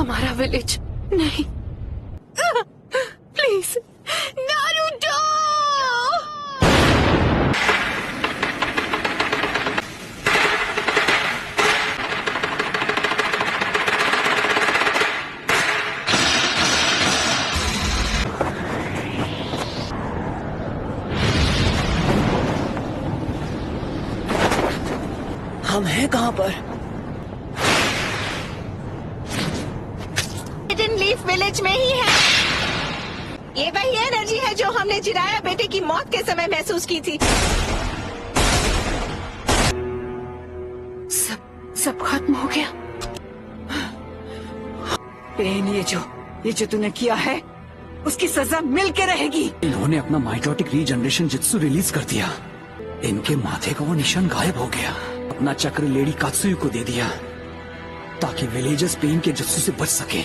हमारा विलेज नहीं। Please Naruto. हम हैं कहाँ पर? हिडन लीफ विलेज में ही है। ये वही एनर्जी है जो हमने जिराया बेटे की मौत के समय महसूस की थी। सब खत्म हो गया। पेन, ये जो तूने किया है उसकी सजा मिल के रहेगी। इन्होंने अपना माइटोटिक रीजनरेशन जित्सु रिलीज कर दिया। इनके माथे का वो निशान गायब हो गया। अपना चक्र लेडी कात्सुयु को दे दिया ताकि विलेजर्स पेन के जित्सु से बच सके।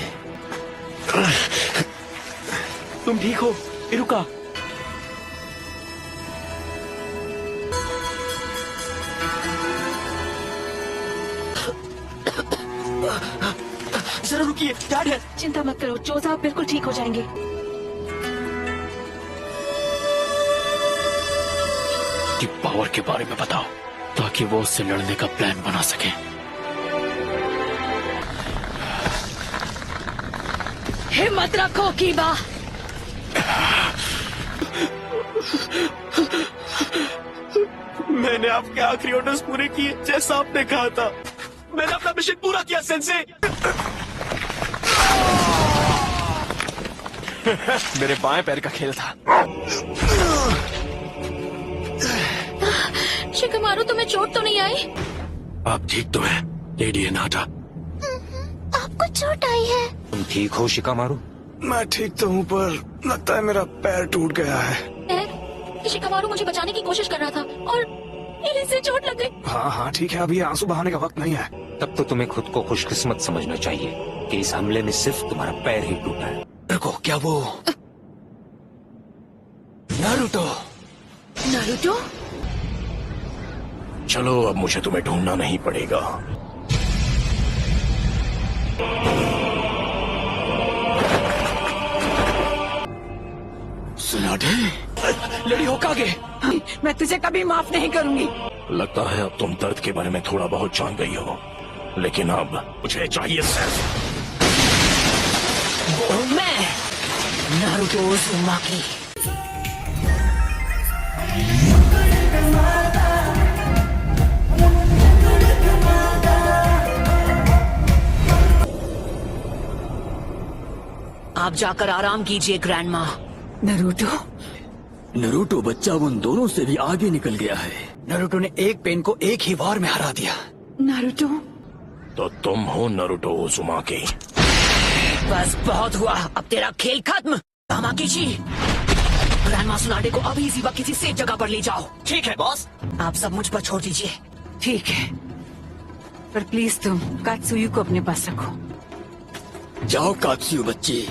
तुम ठीक हो इरुका? जरा रुकिए, डैड है। चिंता मत करो, जो साहब बिल्कुल ठीक हो जाएंगे। की पावर के बारे में बताओ ताकि वो उससे लड़ने का प्लान बना सके। हिम्मत रखो कीबा। मैंने आपके आखिरी ऑर्डर्स पूरे किए जैसा आपने कहा था। मैंने अपना मिशन पूरा किया सेंसे। मेरे बाएं पैर का खेल था। शिकमारू, तुम्हें चोट तो नहीं आई? आप ठीक तो हैं लेडी एनाटा? आपको चोट आई है? तुम ठीक हो शिकामारू? मैं ठीक तो हूँ पर लगता है मेरा पैर टूट गया है। शिकमारू मुझे बचाने की कोशिश कर रहा था और इसे चोट लग गई। हाँ ठीक है, अभी आंसू बहाने का वक्त नहीं है। तब तो तुम्हें खुद को खुशकिस्मत समझना चाहिए कि इस हमले में सिर्फ तुम्हारा पैर ही टूटा है। रुको, क्या वो नारुतो? नारुतो? चलो अब मुझे तुम्हें ढूंढना नहीं पड़ेगा। सुनाटे, लड़ी होकागे, मैं तुझे कभी माफ नहीं करूंगी। लगता है अब तुम दर्द के बारे में थोड़ा बहुत जान गई हो, लेकिन अब मुझे चाहिए सिर्फ मैं नारुतो उज़ुमाकी। आप जाकर आराम कीजिए ग्रैंडमा। नरूटो बच्चा उन दोनों से भी आगे निकल गया है। नरूटो ने एक पेन को एक ही वार में हरा दिया। नारुतो? तो तुम हो नारुतो उज़ुमाकी। बस बहुत हुआ, अब तेरा खेल खत्म। तामाकीची, ग्रैंडमा सुनाडे को अभी इसी वक्त किसी सेफ जगह पर ले जाओ। ठीक है बॉस। आप सब मुझ पर छोड़ दीजिए। ठीक है, पर प्लीज तुम कात्सुयु को अपने पास रखो। जाओ कात्सुयु बच्ची।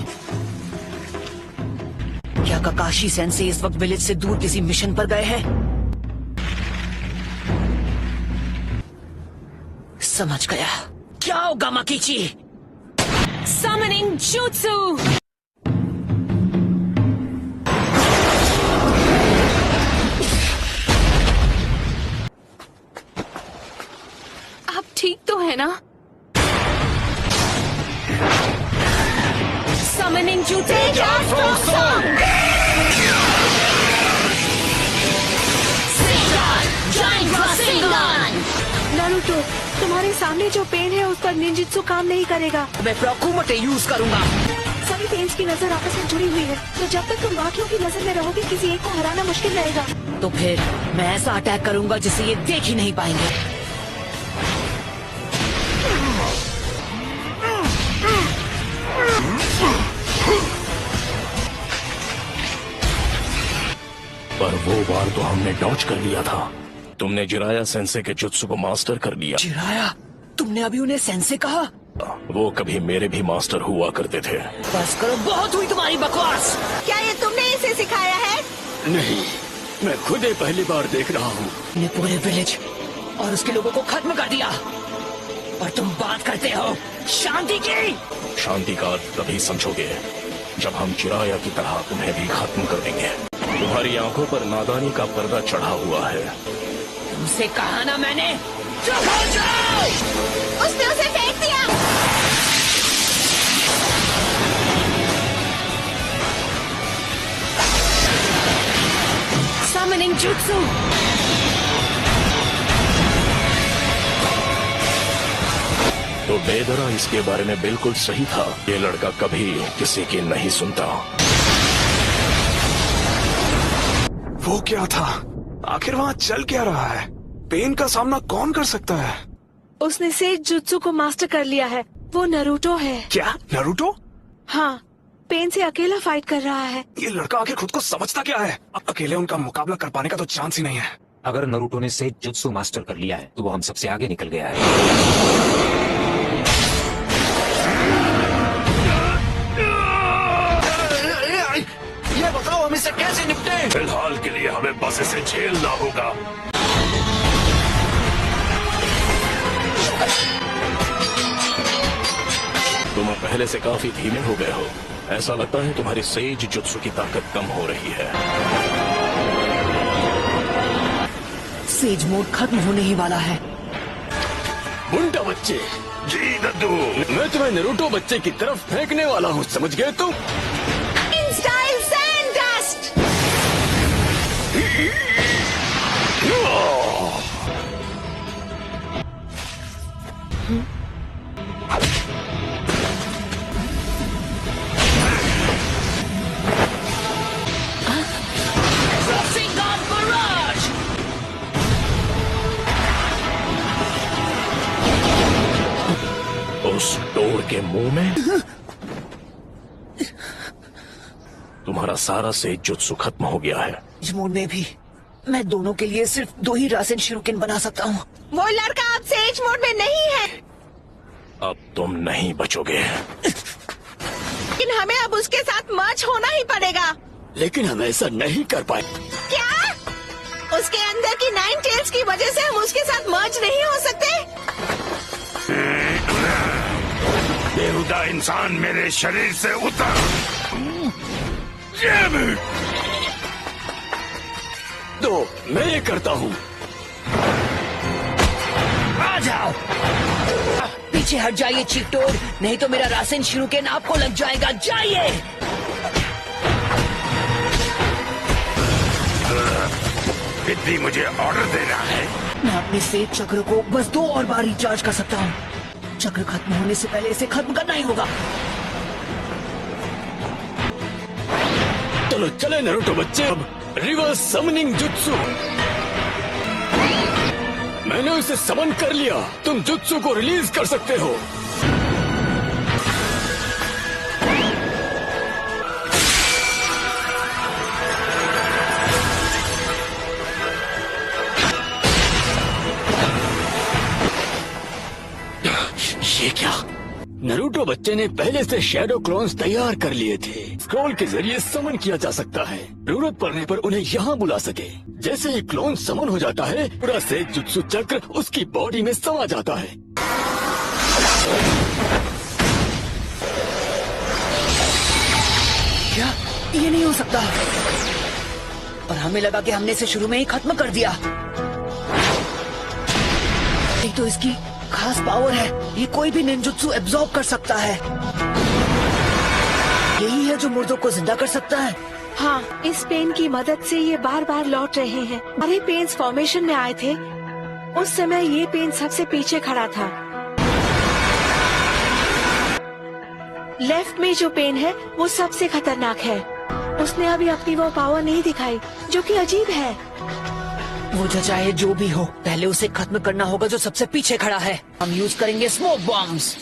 क्या काकाशी सेंसे इस वक्त विलेज से दूर किसी मिशन पर गए हैं? समझ गया। क्या होगा माकीची? Summoning Jutsu! आप ठीक तो है ना? Summoning Jutsu! नारुतो, तुम्हारे सामने जो पेन है उस पर निंजित्सु काम नहीं करेगा। मैं प्रोकुमोटे यूज करूंगा। सभी पेन्स की नजर आपस में जुड़ी हुई है, तो जब तक तुम बाकियों की नजर में रहोगे किसी एक को हराना मुश्किल रहेगा। तो फिर मैं ऐसा अटैक करूंगा जिसे ये देख ही नहीं पाएंगे। पर वो बार तो हमने डॉज कर लिया था। तुमने जिराया सेंसे के जुत्सु को मास्टर कर लिया। जिराया? तुमने अभी उन्हें सेंसे कहा? वो कभी मेरे भी मास्टर हुआ करते थे। बस करो, बहुत हुई तुम्हारी बकवास। क्या ये तुमने इसे सिखाया है? नहीं, मैं खुद ही पहली बार देख रहा हूँ। ने पूरे विलेज और उसके लोगों को खत्म कर दिया। और तुम बात करते हो शांति की। शांति का अर्थ तभी समझोगे जब हम चिराया की तरह तुम्हें भी खत्म कर देंगे। तुम्हारी आंखों पर नादानी का पर्दा चढ़ा हुआ है। तुमसे कहा ना मैंने, चुप हो जाओ। उसने उसे फेंक दिया। Summoning Jutsu। तो बेदरा इसके बारे में बिल्कुल सही था। ये लड़का कभी किसी की नहीं सुनता। वो क्या था? आखिर वहाँ चल क्या रहा है? पेन का सामना कौन कर सकता है? उसने सेज जुत्सु को मास्टर कर लिया है। वो नरूटो है। क्या नारुतो? हाँ, पेन से अकेला फाइट कर रहा है। ये लड़का आखिर खुद को समझता क्या है? अकेले उनका मुकाबला कर पाने का तो चांस ही नहीं है। अगर नरूटो ने सेज जुत्सु मास्टर कर लिया है तो वो हम सबसे आगे निकल गया है। ये बताओ हम इससे कैसे निपटे? फिलहाल के लिए हमें बस इसे झेलना होगा। तुम पहले से काफी धीमे हो गए हो। ऐसा लगता है तुम्हारी सेज जुत्सु की ताकत कम हो रही है। सेज मोड खत्म होने ही वाला है। मुंडा बच्चे। जी दद्दू। मैं तुम्हें नारुतो बच्चे की तरफ फेंकने वाला हूँ, समझ गए तुम? In style sand dust. Rasengan Barrage। उस डोर के मुंह में तुम्हारा सारा सेज जुत्सु खत्म हो गया है। इस मोड में भी मैं दोनों के लिए सिर्फ 2 ही रासेन शिरुकेन बना सकता हूँ। वो लड़का अब सेज मोड में नहीं है। अब तुम नहीं बचोगे। लेकिन हमें अब उसके साथ मर्ज होना ही पड़ेगा। लेकिन हम ऐसा नहीं कर पाए। क्या? उसके अंदर की 9 टेल्स की वजह से हम उसके साथ मर्ज नहीं हो सकते? बेहुदा इंसान मेरे शरीर से उतर। तो मैं ये करता हूँ। आ जाओ, पीछे हट जाइए चीकटोड, नहीं तो मेरा रासेन शिरुकेन आपको लग जाएगा। जाइए। विद्धि मुझे ऑर्डर देना है। मैं अपने सेज चक्र को बस 2 और बार रिचार्ज कर सकता हूँ। चक्र खत्म होने से पहले इसे खत्म करना ही होगा। चलो चले नारुतो बच्चे। अब रिवर्स समनिंग जुत्सु। मैंने उसे समन कर लिया। तुम जुत्सु को रिलीज कर सकते हो। ये क्या? नारुतो बच्चे ने पहले से शैडो क्लोन्स तैयार कर लिए थे। स्क्रॉल के जरिए समन किया जा सकता है। जरूरत पड़ने पर उन्हें यहाँ बुला सके। जैसे ही क्लोन समन हो जाता है, पूरा सेज जुत्सु चक्र उसकी बॉडी में समा जाता है। क्या? ये नहीं हो सकता। और हमें लगा कि हमने इसे शुरू में ही खत्म कर दिया। एक तो इसकी खास पावर है, ये कोई भी निंजुत्सु एब्जॉर्ब कर सकता है। यही है जो मुर्दों को जिंदा कर सकता है। हाँ, इस पेन की मदद से ये बार बार लौट रहे हैं। अरे पेन्स फॉर्मेशन में आए थे, उस समय ये पेन सबसे पीछे खड़ा था। लेफ्ट में जो पेन है वो सबसे खतरनाक है। उसने अभी अपनी वो पावर नहीं दिखाई, जो कि अजीब है। वो जो चाहे जो भी हो, पहले उसे खत्म करना होगा जो सबसे पीछे खड़ा है। हम यूज करेंगे स्मोक बॉम्ब्स।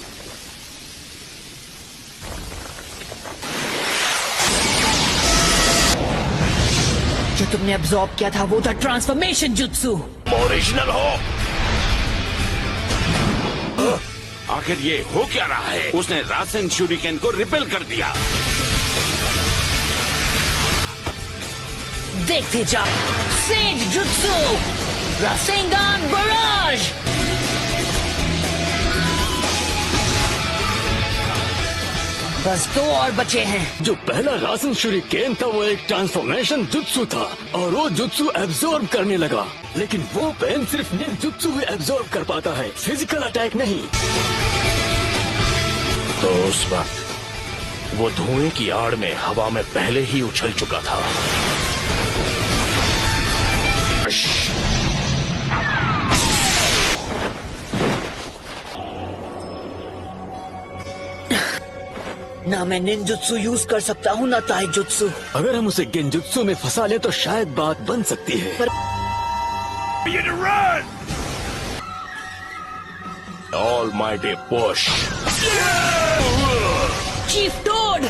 जो तुमने अब्सॉर्ब किया था वो था ट्रांसफॉर्मेशन जुत्सु। ओरिजिनल हो। आखिर ये हो क्या रहा है? उसने रासेन शूरिकेन को रिपेल कर दिया। देखते जाओ, सेज जुत्सु, रासेंगान बराज। बस 2 और बचे हैं। जो पहला रासन शूरिकेन था वो एक ट्रांसफॉर्मेशन जुत्सु था और वो जुत्सु एब्जॉर्ब करने लगा, लेकिन वो पेन सिर्फ निंजुत्सु ही एब्जॉर्ब कर पाता है, फिजिकल अटैक नहीं। तो उस वक्त वो धुएं की आड़ में हवा में पहले ही उछल चुका था। ना मैं निंजुत्सु यूज कर सकता हूँ ना ताइजुत्सु। अगर हम उसे गेंजुत्सु में फंसा ले तो शायद बात बन सकती है। Almighty push. Chief toad!